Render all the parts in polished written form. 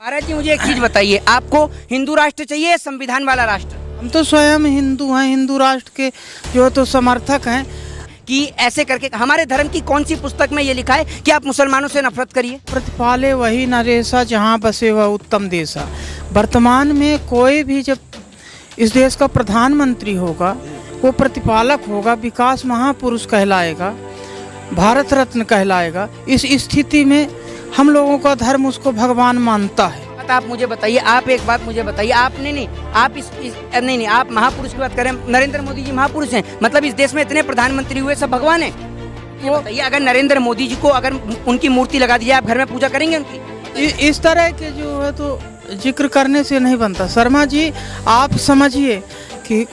महाराज जी मुझे एक चीज बताइए, आपको हिंदू राष्ट्र चाहिए या संविधान वाला राष्ट्र? हम तो स्वयं हिंदू हैं, हिंदू राष्ट्र के जो तो समर्थक हैं। कि ऐसे करके हमारे धर्म की कौन सी पुस्तक में ये लिखा है कि आप मुसलमानों से नफरत करिए? प्रतिपाले वही नरेशा जहाँ बसे वह उत्तम देशा। वर्तमान में कोई भी जब इस देश का प्रधानमंत्री होगा, वो प्रतिपालक होगा, विकास महापुरुष कहलाएगा, भारत रत्न कहलाएगा। इस स्थिति में हम लोगों का धर्म उसको भगवान मानता है। आप मुझे बताइए, आप एक बात मुझे बताइए, आपने नहीं आप नहीं आप महापुरुष की बात करें, नरेंद्र मोदी जी महापुरुष हैं, मतलब इस देश में इतने प्रधानमंत्री हुए सब भगवान हैं। ये बताइए, अगर नरेंद्र मोदी जी को अगर उनकी मूर्ति लगा दी जाए, आप घर में पूजा करेंगे उनकी? इस तरह के जो है तो जिक्र करने से नहीं बनता। शर्मा जी आप समझिए कि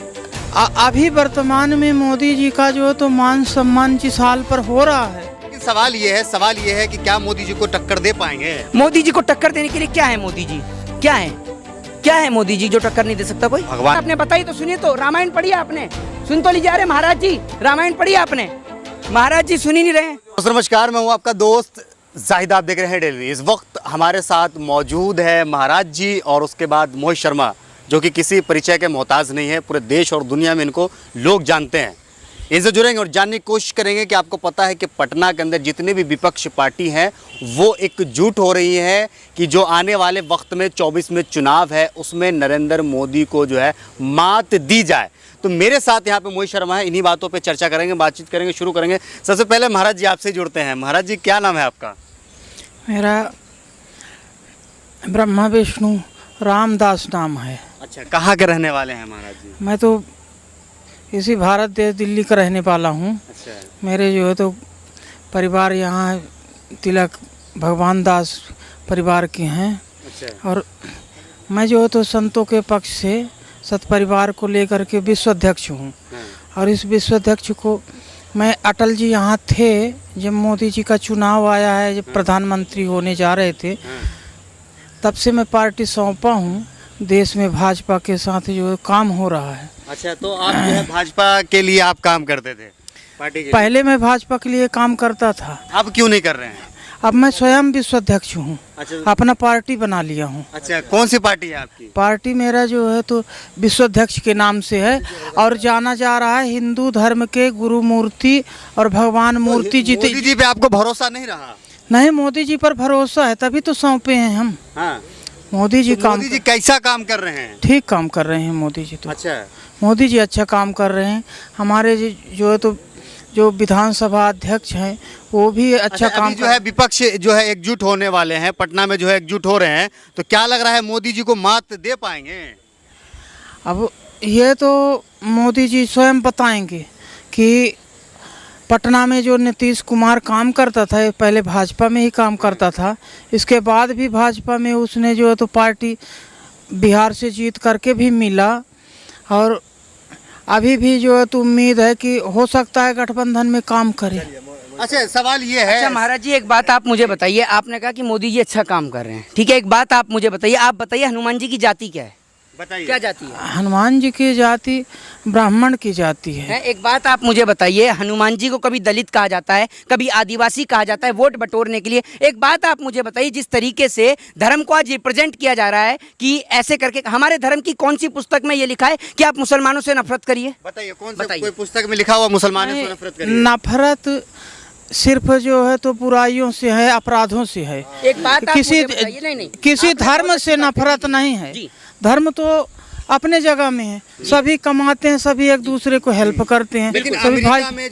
अभी वर्तमान में मोदी जी का जो है तो मान सम्मान जिस हाल पर हो रहा है। सवाल ये है कि क्या मोदी जी को टक्कर दे पाएंगे? मोदी जी को टक्कर देने के लिए क्या है मोदी जी? क्या है मोदी जी जो टक्कर नहीं दे सकता कोई? भगवान आपने बताई तो सुनिए, तो रामायण पढ़ी आपने? सुन तो लीजिए। अरे महाराज जी रामायण पढ़ी आपने? महाराज जी सुन ही नहीं रहे। नमस्कार, मैं हूँ आपका दोस्त जाहिद, आप देख रहे हैं डेली। इस वक्त हमारे साथ मौजूद है महाराज जी और उसके बाद मोहित शर्मा, जो कि किसी परिचय के मोहताज नहीं है। पूरे देश और दुनिया में इनको लोग जानते हैं। इनसे जुड़ेंगे और जानने की कोशिश करेंगे कि आपको पता है कि पटना के अंदर जितने भी विपक्ष पार्टी हैं वो एकजुट हो रही है कि जो आने वाले वक्त में 24 में चुनाव है उसमें नरेंद्र मोदी को जो है मात दी जाए। तो मेरे साथ यहाँ पे मोहित शर्मा है, इन्हीं बातों पे चर्चा करेंगे, बातचीत करेंगे, शुरू करेंगे। सबसे पहले महाराज जी आपसे जुड़ते हैं। महाराज जी क्या नाम है आपका? मेरा ब्रह्मा विष्णु रामदास नाम है। अच्छा, कहाँ के रहने वाले हैं महाराज जी? मैं तो इसी भारत देश दिल्ली का रहने वाला हूँ। अच्छा, मेरे जो है तो परिवार यहाँ तिलक भगवान दास परिवार के हैं। अच्छा। और मैं जो है तो संतों के पक्ष से सत परिवार को लेकर के विश्व अध्यक्ष हूँ। और इस विश्व अध्यक्ष को मैं अटल जी यहाँ थे जब मोदी जी का चुनाव आया है, जब प्रधानमंत्री होने जा रहे थे, तब से मैं पार्टी सौंपा हूँ। देश में भाजपा के साथ जो काम हो रहा है। अच्छा, तो आप जो है भाजपा के लिए आप काम करते थे पार्टी के? पहले मैं भाजपा के लिए काम करता था। अब क्यों नहीं कर रहे हैं? अब मैं स्वयं विश्व अध्यक्ष हूँ। अच्छा, अपना पार्टी बना लिया हूँ। अच्छा, कौन सी पार्टी है आपकी? पार्टी मेरा जो है तो विश्व अध्यक्ष के नाम से है और जाना जा रहा है हिंदू धर्म के गुरु मूर्ति और भगवान मूर्ति जी। मोदी जी पे आपको भरोसा नहीं रहा? नहीं, मोदी जी पर भरोसा है, तभी तो सौंपे हैं हम। हाँ। मोदी जी तो मोदी जी कैसा काम कर रहे हैं? ठीक काम कर रहे हैं मोदी जी तो। अच्छा, मोदी जी अच्छा काम कर रहे हैं। हमारे जो है तो जो विधानसभा अध्यक्ष हैं वो भी अच्छा काम जो है विपक्ष जो है एकजुट होने वाले हैं, पटना में जो है एकजुट हो रहे हैं, तो क्या लग रहा है मोदी जी को मात दे पाएंगे? अब ये तो मोदी जी स्वयं बताएंगे कि पटना में जो नीतीश कुमार काम करता था, पहले भाजपा में ही काम करता था, इसके बाद भी भाजपा में उसने जो है तो पार्टी बिहार से जीत करके भी मिला। और अभी भी जो है तो उम्मीद है कि हो सकता है गठबंधन में काम करे। अच्छा, सवाल ये है। अच्छा महाराज जी एक बात आप मुझे बताइए, आपने कहा कि मोदी जी अच्छा काम कर रहे हैं, ठीक है, एक बात आप मुझे बताइए, आप बताइए हनुमान जी की जाति क्या है? बताइए क्या जाति है? हनुमान जी की जाति ब्राह्मण की जाति है। एक बात आप मुझे बताइए, हनुमान जी को कभी दलित कहा जाता है, कभी आदिवासी कहा जाता है वोट बटोरने के लिए। एक बात आप मुझे बताइए, जिस तरीके से धर्म को आज रिप्रेजेंट किया जा रहा है कि ऐसे करके हमारे धर्म की कौन सी पुस्तक में ये लिखा है कि आप मुसलमानों से नफरत करिए? बताइए, कौन सी कोई पुस्तक में लिखा हुआ मुसलमानों से नफरत करिए? नफरत सिर्फ जो है तो बुराइयों से है, अपराधों से है। एक बात आप किसी मुझे बताइए, नहीं किसी धर्म से नफरत नहीं है। धर्म तो अपने जगह में है, सभी कमाते हैं, सभी एक दूसरे को हेल्प करते हैं। लेकिन अमेरिका में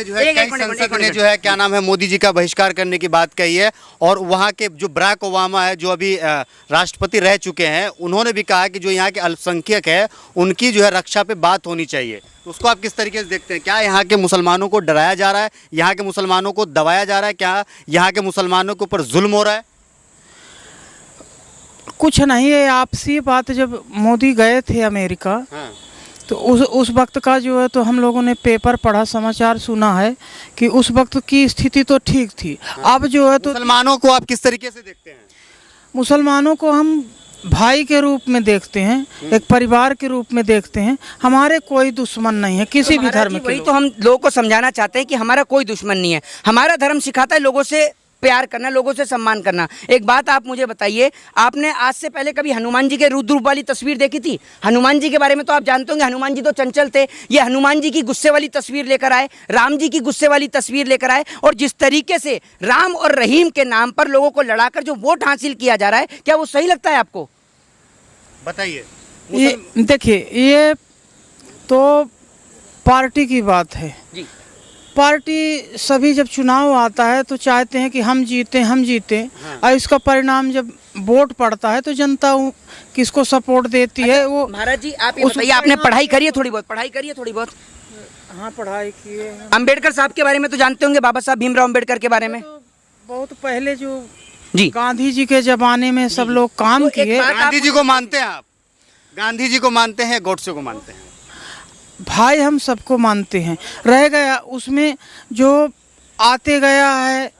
जो है कई संसद ने जो है क्या नाम है मोदी जी का बहिष्कार करने की बात कही है। और वहाँ के जो बराक ओबामा है, जो अभी राष्ट्रपति रह चुके हैं, उन्होंने भी कहा कि जो यहाँ के अल्पसंख्यक है उनकी जो है रक्षा पे बात होनी चाहिए। तो उसको आप किस तरीके से देखते हैं? क्या यहाँ के मुसलमानों को डराया जा रहा है? यहाँ के मुसलमानों को दबाया जा रहा है? क्या यहाँ के मुसलमानों के ऊपर जुल्म हो रहा है? कुछ नहीं है, आपसी बात। जब मोदी गए थे अमेरिका, तो उस वक्त का जो है तो हम लोगों ने पेपर पढ़ा, समाचार सुना है कि उस वक्त की स्थिति तो ठीक थी। अब जो है तो मुसलमानों को आप किस तरीके से देखते हैं? मुसलमानों को हम भाई के रूप में देखते हैं, एक परिवार के रूप में देखते हैं। हमारे कोई दुश्मन नहीं है किसी भी धर्म के। वही तो हम लोगों को समझाना चाहते हैं कि हमारा कोई दुश्मन नहीं है। हमारा धर्म सिखाता है लोगों से प्यार करना, लोगों से सम्मान करना। एक बात आप मुझे बताइए, आपने आज से पहले कभी हनुमान जी के रुद्र रूप वाली तस्वीर देखी थी? हनुमान जी के बारे में तो आप जानते होंगे, हनुमान जी तो चंचल थे। ये हनुमान जी की गुस्से वाली तस्वीर लेकर आए, राम जी की गुस्से वाली तस्वीर लेकर आए, और जिस तरीके से राम और रहीम के नाम पर लोगों को लड़ाकर जो वोट हासिल किया जा रहा है, क्या वो सही लगता है आपको? बताइए। ये देखिए, ये तो पार्टी की बात है जी। पार्टी सभी जब चुनाव आता है तो चाहते हैं कि हम जीते और इसका परिणाम जब वोट पड़ता है तो जनता किसको सपोर्ट देती है वो। महाराज जी, आप ये बताइए, आपने पढ़ाई करी है थोड़ी बहुत? पढ़ाई करी है थोड़ी बहुत? हाँ, पढ़ाई की है। अंबेडकर साहब के बारे में तो जानते होंगे, बाबा साहब भीमराव अंबेडकर के बारे में। तो बहुत पहले जो जी, गांधी जी के जमाने में सब लोग काम तो एक किए। बात गांधी जी को मानते हैं आप? गांधी जी को मानते हैं, गोडसे को मानते हैं? भाई हम सबको मानते हैं। रह गया उसमें जो आते गया है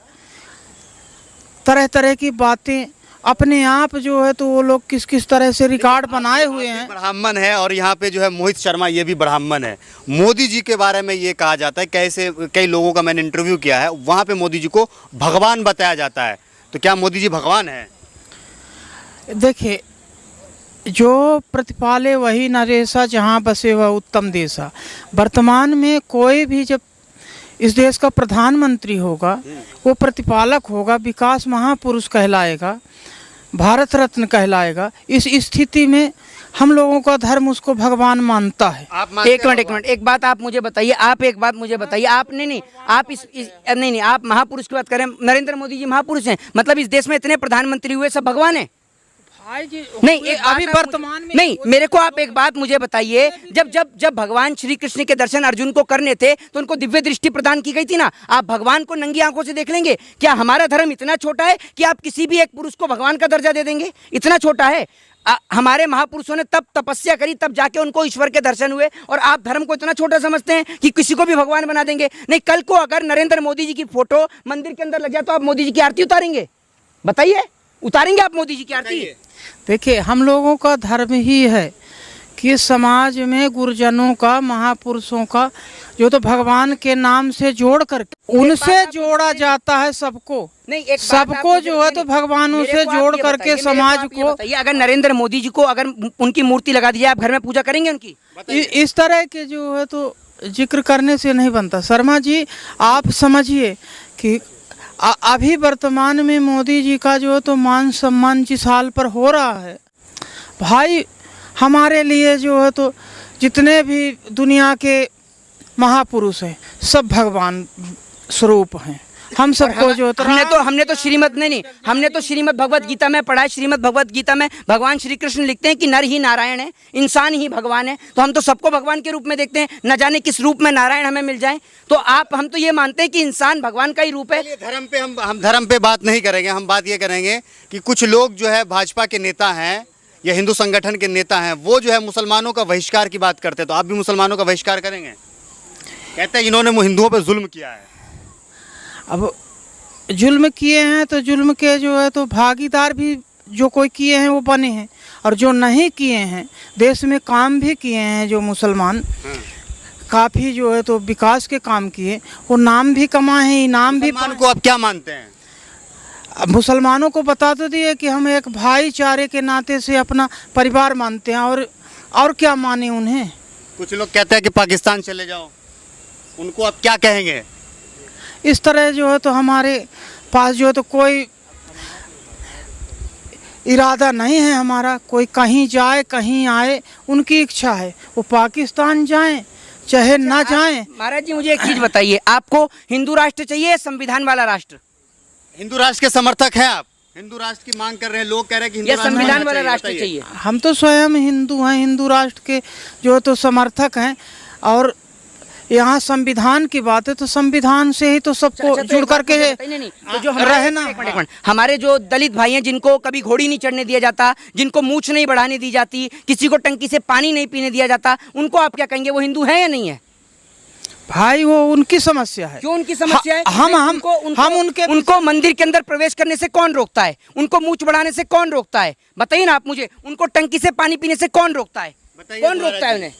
तरह तरह की बातें, अपने आप जो है तो वो लोग किस किस तरह से रिकॉर्ड बनाए हुए हैं। ब्राह्मण है और यहाँ पे जो है मोहित शर्मा, ये भी ब्राह्मण है। मोदी जी के बारे में ये कहा जाता है, कैसे कई लोगों का मैंने इंटरव्यू किया है, वहाँ पे मोदी जी को भगवान बताया जाता है। तो क्या मोदी जी भगवान है? देखिए, जो प्रतिपाले वही नरेशा, जहाँ बसे वह उत्तम देशा। वर्तमान में कोई भी जब इस देश का प्रधानमंत्री होगा, वो प्रतिपालक होगा, विकास महापुरुष कहलाएगा, भारत रत्न कहलाएगा। इस स्थिति में हम लोगों का धर्म उसको भगवान मानता है। एक मिनट, एक बात आप मुझे बताइए, आप नहीं, आप महापुरुष की बात करें, नरेंद्र मोदी जी महापुरुष हैं, मतलब इस देश में इतने प्रधानमंत्री हुए सब भगवान हैं? भाई जी, नहीं, अभी वर्तमान में नहीं, मेरे को आप एक बात मुझे बताइए, जब भगवान श्री कृष्ण के दर्शन अर्जुन को करने थे तो उनको दिव्य दृष्टि प्रदान की गई थी ना। आप भगवान को नंगी आंखों से देख लेंगे? क्या हमारा धर्म इतना छोटा है कि आप किसी भी एक पुरुष को भगवान का दर्जा दे देंगे? इतना छोटा है? हमारे महापुरुषों ने तब तपस्या करी, तब जाके उनको ईश्वर के दर्शन हुए, और आप धर्म को इतना छोटा समझते हैं कि किसी को भी भगवान बना देंगे? नहीं, कल को अगर नरेंद्र मोदी जी की फोटो मंदिर के अंदर लग जाए तो आप मोदी जी की आरती उतारेंगे? बताइए, उतारेंगे आप मोदी जी की आरती? देखिए, हम लोगों का धर्म ही है कि समाज में गुरुजनों का, महापुरुषों का जो तो भगवान के नाम से जोड़ करके उनसे जोड़ा जाता है सबको। नहीं, एक सबको जो है तो भगवानों से जोड़ करके समाज को। अगर नरेंद्र मोदी जी को अगर उनकी मूर्ति लगा दी जाए, आप घर में पूजा करेंगे उनकी? इस तरह के जो है तो जिक्र करने से नहीं बनता। शर्मा जी, आप समझिए कि अभी वर्तमान में मोदी जी का जो है तो मान सम्मान जिस हाल पर हो रहा है, भाई हमारे लिए जो है तो जितने भी दुनिया के महापुरुष हैं सब भगवान स्वरूप हैं। हम सबको जो तो हमने तो श्रीमद् भगवत गीता में पढ़ा है। श्रीमद् भगवत गीता में भगवान श्री कृष्ण लिखते हैं कि नर ही नारायण है, इंसान ही भगवान है। तो हम तो सबको भगवान के रूप में देखते हैं, न जाने किस रूप में नारायण हमें मिल जाए। तो हम तो ये मानते हैं कि इंसान भगवान का ही रूप है। धर्म पे हम धर्म पे बात नहीं करेंगे, हम बात ये करेंगे कि कुछ लोग जो है भाजपा के नेता हैं या हिंदू संगठन के नेता हैं, वो जो है मुसलमानों का बहिष्कार की बात करते हैं। तो आप भी मुसलमानों का बहिष्कार करेंगे? कहते हैं इन्होंने हिंदुओं पर जुल्म किया है। अब जुल्म किए हैं तो जुल्म के जो है तो भागीदार भी जो कोई किए हैं वो बने हैं, और जो नहीं किए हैं, देश में काम भी किए हैं जो मुसलमान, काफ़ी जो है तो विकास के काम किए, वो नाम भी कमाए हैं, इनाम भी। को आप क्या मानते हैं? अब मुसलमानों को बता तो दिए कि हम एक भाईचारे के नाते से अपना परिवार मानते हैं, और क्या माने उन्हें। कुछ लोग कहते हैं कि पाकिस्तान चले जाओ, उनको आप क्या कहेंगे? इस तरह जो है तो हमारे पास जो है तो कोई इरादा नहीं है हमारा। कोई कहीं जाए कहीं आए, उनकी इच्छा है, वो पाकिस्तान जाएं चाहे ना जाएं। महाराज जी, मुझे एक चीज़ बताइए, आपको हिंदू राष्ट्र चाहिए या संविधान वाला राष्ट्र? हिंदू राष्ट्र के समर्थक हैं आप? हिंदू राष्ट्र की मांग कर रहे हैं, लोग कह रहे हैं कि या संविधान वाला राष्ट्र चाहिए? हम तो स्वयं हिंदू हैं, हिंदू राष्ट्र के जो तो समर्थक हैं, और यहाँ संविधान की बात है तो संविधान से ही तो सबको जुड़ करके तो जो रहना। हमारे जो दलित भाई हैं, जिनको कभी घोड़ी नहीं चढ़ने दिया जाता, जिनको मूछ नहीं बढ़ाने दी जाती, किसी को टंकी से पानी नहीं पीने दिया जाता, उनको आप क्या कहेंगे? वो हिंदू है या नहीं है? भाई वो उनकी समस्या है। क्यों उनकी समस्या है? उनको मंदिर के अंदर प्रवेश करने से कौन रोकता है? उनको मूछ बढ़ाने से कौन रोकता है? बताइए ना आप मुझे। उनको टंकी से पानी पीने से कौन रोकता है? कौन रोकता है उन्हें?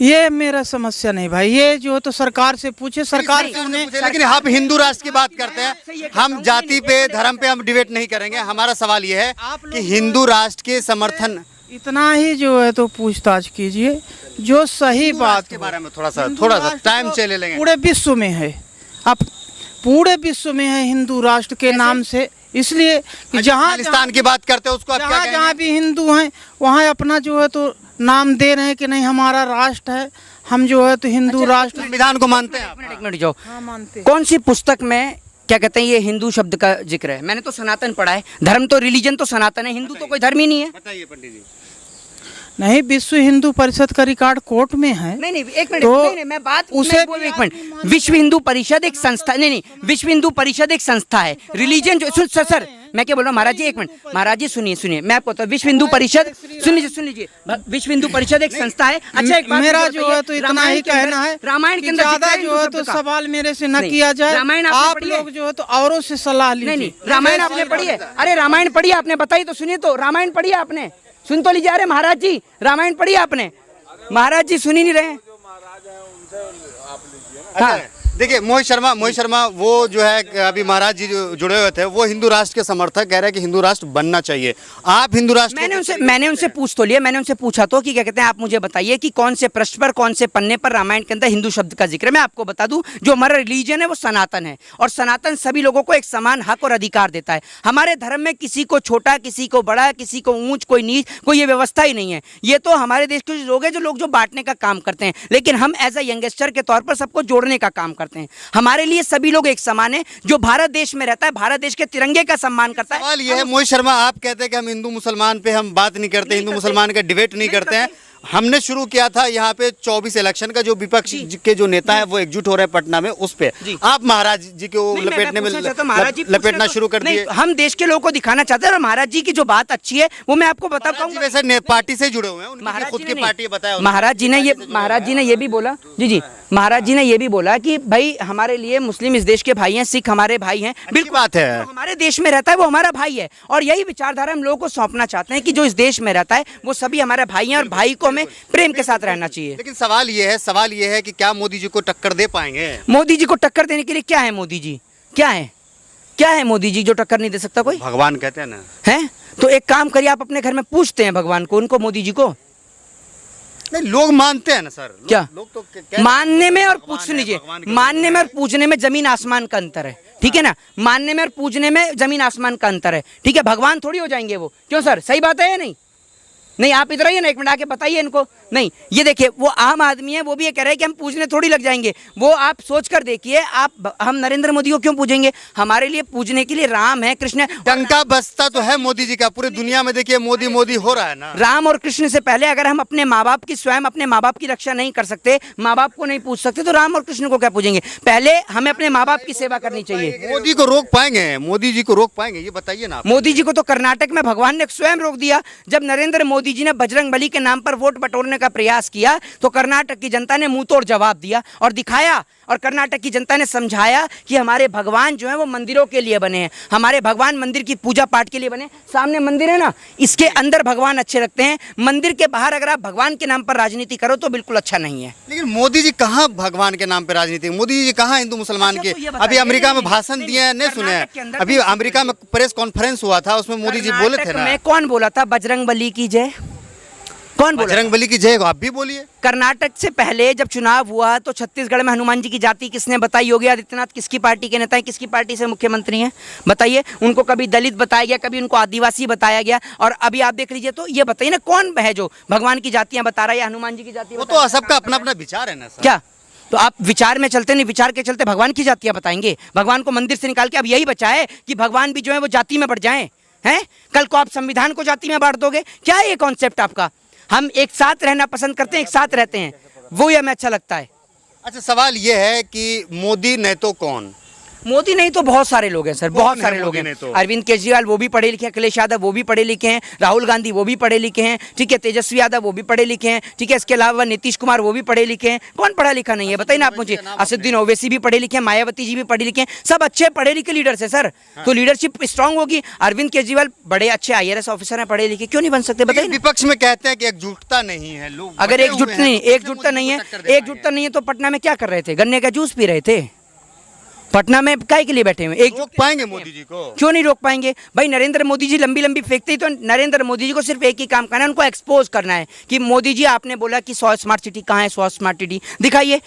ये मेरा समस्या नहीं भाई, ये जो तो सरकार से पूछे, सरकार से उन्हें। लेकिन हम हिंदू राष्ट्र की बात करते हैं, हम जाति पे धर्म पे हम डिबेट नहीं करेंगे। हमारा सवाल ये है कि हिंदू राष्ट्र के समर्थन इतना ही जो है तो पूछताछ कीजिए, जो सही बात के हो। बारे में थोड़ा सा हिंदू राष्ट्र टाइम तो चले लेंगे। पूरे विश्व में है, अब पूरे विश्व में है हिंदू राष्ट्र के नाम से, इसलिए कि जहाँ खालिस्तान की बात करते हैं उसको आप क्या जहाँ कहेंगे? जहाँ भी हिंदू हैं वहाँ अपना जो है तो नाम दे रहे हैं कि नहीं हमारा राष्ट्र है, हम जो है तो हिंदू राष्ट्र। संविधान को मानते हैं आप? एक मिनट जाओ, हाँ मानते हैं। कौन सी पुस्तक में क्या कहते हैं ये हिंदू शब्द का जिक्र है? मैंने तो सनातन पढ़ा है, धर्म तो रिलीजन तो सनातन है, हिंदू तो कोई धर्म ही नहीं है। बताइए पंडित जी। नहीं, विश्व हिंदू परिषद का रिकॉर्ड कोर्ट में है। नहीं नहीं एक मिनट, तो नहीं मैं बात उसे मैं बोल एक मिनट, विश्व हिंदू परिषद एक संस्था, नहीं विश्व हिंदू परिषद एक संस्था है, रिलीजन जो सर मैं क्या बोल रहा हूँ महाराज जी, एक मिनट महाराज जी सुनिए मैं आपको तो विश्व हिंदू परिषद सुन लीजिए विश्व हिंदू परिषद एक संस्था है। अच्छा एक बात मेरा मुझे जो बताइए, है तो इतना ही कहना है, रामायण के कि अंदर ज्यादा जिक्र है जो है हिंदू तो शब्द का। सवाल मेरे से न नहीं, किया जाए। रामायण आपने आप पढ़ी है? लोग जो है तो औरों से सलाह लीजिए। नहीं रामायण आपने पढ़ी है? अरे रामायण पढ़ी है आपने? बताइए तो, सुनिए तो, रामायण पढ़ी है आपने? सुन तो लीजिए। अरे महाराज जी रामायण पढ़ी है आपने? महाराज जी सुन ही नहीं रहे। हाँ देखिए मोहित शर्मा वो जो है अभी महाराज जी जो जुड़े हुए थे वो हिंदू राष्ट्र के समर्थक कह रहे हैं कि हिंदू राष्ट्र बनना चाहिए। आप हिंदू राष्ट्र मैंने उनसे पूछ तो लिया, मैंने उनसे पूछा तो कि क्या कहते हैं आप मुझे बताइए कि कौन से पृष्ठ पर कौन से पन्ने पर रामायण के अंदर हिंदू शब्द का जिक्र है। मैं आपको बता दूं जो हमारा रिलीजन है वो सनातन है और सनातन सभी लोगों को एक समान हक और अधिकार देता है। हमारे धर्म में किसी को छोटा, किसी को बड़ा, किसी को ऊंच, कोई नीच, कोई ये व्यवस्था ही नहीं है। ये तो हमारे देश के लोग हैं जो लोग जो बांटने का काम करते हैं, लेकिन हम एज अ यंगस्टर के तौर पर सबको जोड़ने का काम करते हैं। हमारे लिए सभी लोग एक समान है। जो भारत देश में रहता है भारत देश के तिरंगे का सम्मान करता है। सवाल ये है मोहित शर्मा, आप कहते हैं कि हम हिंदू मुसलमान पे हम बात नहीं करते, हिंदू मुसलमान का डिबेट नहीं करते हैं। हमने शुरू किया था यहाँ पे 24 इलेक्शन का, जो विपक्ष के जो नेता है वो एकजुट हो रहे हैं पटना में, उस पे आप महाराज जी को लपेटने में लपेटना शुरू कर दिए। हम देश के लोगों को दिखाना चाहते हैं और महाराज जी की जो बात अच्छी है वो मैं आपको बता पाऊंगा। वैसे पार्टी से जुड़े हुए हैं, उनकी खुद की पार्टी बताया। महाराज जी ने ये भी बोला जी महाराज जी ने ये भी बोला कि भाई हमारे लिए मुस्लिम इस देश के भाई हैं, सिख हमारे भाई हैं। बिल्कुल बात है, जो हमारे देश में रहता है वो हमारा भाई है और यही विचारधारा हम लोगों को सौंपना चाहते हैं कि जो इस देश में रहता है वो सभी हमारे भाई हैं और भाई को हमें प्रेम के साथ रहना चाहिए। लेकिन सवाल ये है कि क्या मोदी जी को टक्कर दे पाएंगे? मोदी जी को टक्कर देने के लिए क्या है? मोदी जी क्या है मोदी जी जो टक्कर नहीं दे सकता? कोई भगवान कहते हैं ना, है तो एक काम करिए, आप अपने घर में पूछते हैं भगवान को, उनको, मोदी जी को। नहीं लोग मानते हैं ना सर। क्या लोग तो मानने में और पूछ लीजिए, मानने में और पूजने में जमीन आसमान का अंतर है, ठीक है ना? मानने में और पूजने में जमीन आसमान का अंतर है, ठीक है? भगवान थोड़ी हो जाएंगे वो, क्यों सर? सही बात है या नहीं? नहीं आप इधर आइए ना, एक मिनट आके बताइए इनको। नहीं ये देखिए वो आम आदमी है, वो भी ये कह रहे हैं कि हम पूजने थोड़ी लग जाएंगे। वो आप सोच कर देखिए, आप हम नरेंद्र मोदी को क्यों पूजेंगे? हमारे लिए पूजने के लिए राम है, कृष्ण है। डंका बजता तो है मोदी जी का, पूरी दुनिया में देखिए मोदी मोदी हो रहा है ना। राम और कृष्ण से पहले अगर हम अपने माँ बाप की, स्वयं अपने माँ बाप की रक्षा नहीं कर सकते, माँ बाप को नहीं पूछ सकते, तो राम और कृष्ण को क्या पूजेंगे? पहले हमें अपने माँ बाप की सेवा करनी चाहिए। मोदी को रोक पाएंगे? मोदी जी को रोक पाएंगे? ये बताइए ना। मोदी जी को तो कर्नाटक में भगवान ने स्वयं रोक दिया। जब नरेंद्र मोदी जी ने बजरंगबली के नाम पर वोट बटोरने का प्रयास किया तो कर्नाटक की जनता ने मुंह तोड़ जवाब दिया और दिखाया, और कर्नाटक की जनता ने समझाया कि हमारे भगवान जो है वो मंदिरों के लिए बने हैं, हमारे भगवान मंदिर की पूजा पाठ के लिए बने। सामने मंदिर है ना, इसके अंदर भगवान अच्छे लगते हैं, मंदिर के बाहर अगर आप भगवान के नाम पर राजनीति करो तो बिल्कुल अच्छा नहीं है। लेकिन मोदी जी कहाँ भगवान के नाम पे राजनीति, मोदी जी कहाँ हिंदू मुसलमान के? अभी अमेरिका में भाषण दिए हैं, नहीं सुने हैं? अभी अमेरिका में प्रेस कॉन्फ्रेंस हुआ था, उसमें मोदी जी बोले थे ना। मैं कौन बोला था बजरंगबली की जय? कौन बोला? बजरंगबली की जय, आप भी बोलिए। कर्नाटक से पहले जब चुनाव हुआ तो छत्तीसगढ़ में हनुमान जी की जाति किसने बताई? योगी आदित्यनाथ किसकी पार्टी के नेता हैं, किसकी पार्टी से मुख्यमंत्री हैं? बताइए। उनको कभी दलित बताया गया, कभी उनको आदिवासी बताया गया, और अभी आप देख लीजिए तो ये बताइए ना कौन है जो भगवान की जातियां बता रहा है या हनुमान जी की जाति? वो तो सबका अपना अपना विचार है ना सर। क्या तो आप विचार में चलते नहीं, विचार के चलते भगवान की जातियां बताएंगे? भगवान को मंदिर से निकाल के अब यही बचा है कि भगवान भी जो है वो जाति में बढ़ जाए हैं? कल को आप संविधान को जाति में बांट दोगे क्या? ये कॉन्सेप्ट आपका? हम एक साथ रहना पसंद करते हैं, एक साथ रहते हैं, वो ही हमें अच्छा लगता है। अच्छा सवाल ये है कि मोदी नहीं तो कौन, मोदी नहीं तो बहुत सारे लोग हैं सर, बहुत कौन है सारे लोग मोदी हैं। नहीं तो? अरविंद केजरीवाल वो भी पढ़े लिखे हैं, अखिलेश यादव वो भी पढ़े लिखे हैं, राहुल गांधी वो भी पढ़े लिखे हैं, ठीक है, तेजस्वी यादव वो भी पढ़े लिखे हैं, ठीक है, इसके अलावा नीतीश कुमार वो भी पढ़े लिखे हैं। कौन पढ़ा लिखा नहीं है बताइए ना आप मुझे। असदुद्दीन ओवैसी भी पढ़े लिखे हैं, मायावती जी भी पढ़े लिखे हैं, सब अच्छे पढ़े लिखे लीडर्स हैं सर। तो लीडरशिप स्ट्रांग होगी। अरविंद केजरीवाल बड़े अच्छे IAS ऑफिसर हैं, पढ़े लिखे, क्यों नहीं बन सकते बताइए ना। विपक्ष में कहते हैं कि एकजुटता नहीं है, लोग अगर बटे हुए एकजुट हैं, नहीं, तो कैसे एकजुटता मोदी नहीं को है, टक्कर दे पाएंगे? एकजुटता नहीं है तो पटना में क्या कर रहे थे? गन्ने का जूस पी रहे थे पटना में, काय के लिए बैठे हुए? रोक पाएंगे मोदी जी को? क्यों नहीं रोक पाएंगे भाई? नरेंद्र मोदी जी लंबी लंबी फेंकते ही तो नरेंद्र मोदी जी को सिर्फ एक ही काम करना है, उनको एक्सपोज करना है कि मोदी जी आपने बोला कि 100 स्मार्ट सिटी कहाँ है, 100 स्मार्ट सिटी दिखाइए।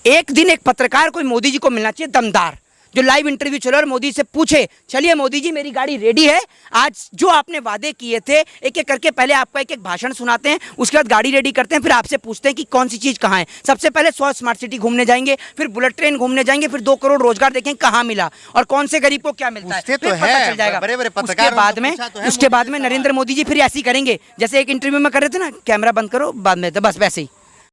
एक दिन एक पत्रकार को मोदी जी को मिलना चाहिए दमदार, जो लाइव इंटरव्यू चले और मोदी से पूछे, चलिए मोदी जी मेरी गाड़ी रेडी है, आज जो आपने वादे किए थे एक एक करके पहले आपका एक एक भाषण सुनाते हैं, उसके बाद गाड़ी रेडी करते हैं, फिर आपसे पूछते हैं कि कौन सी चीज़ कहाँ है। सबसे पहले 100 स्मार्ट सिटी घूमने जाएंगे, फिर बुलेट ट्रेन घूमने जाएंगे, फिर 2 करोड़ रोजगार देखेंगे कहाँ मिला और कौन से गरीब को क्या मिलता है, पूछते फिर तो पता है, चल जाएगा। बड़े-बड़े उसके पत्रकारों बाद से में पूछा तो है उसके मोदी बाद जी में से नरेंद्र मोदी जी फिर ऐसे ही करेंगे जैसे एक इंटरव्यू में कर रहे थे ना, कैमरा बंद करो बाद में, तो बस वैसे ही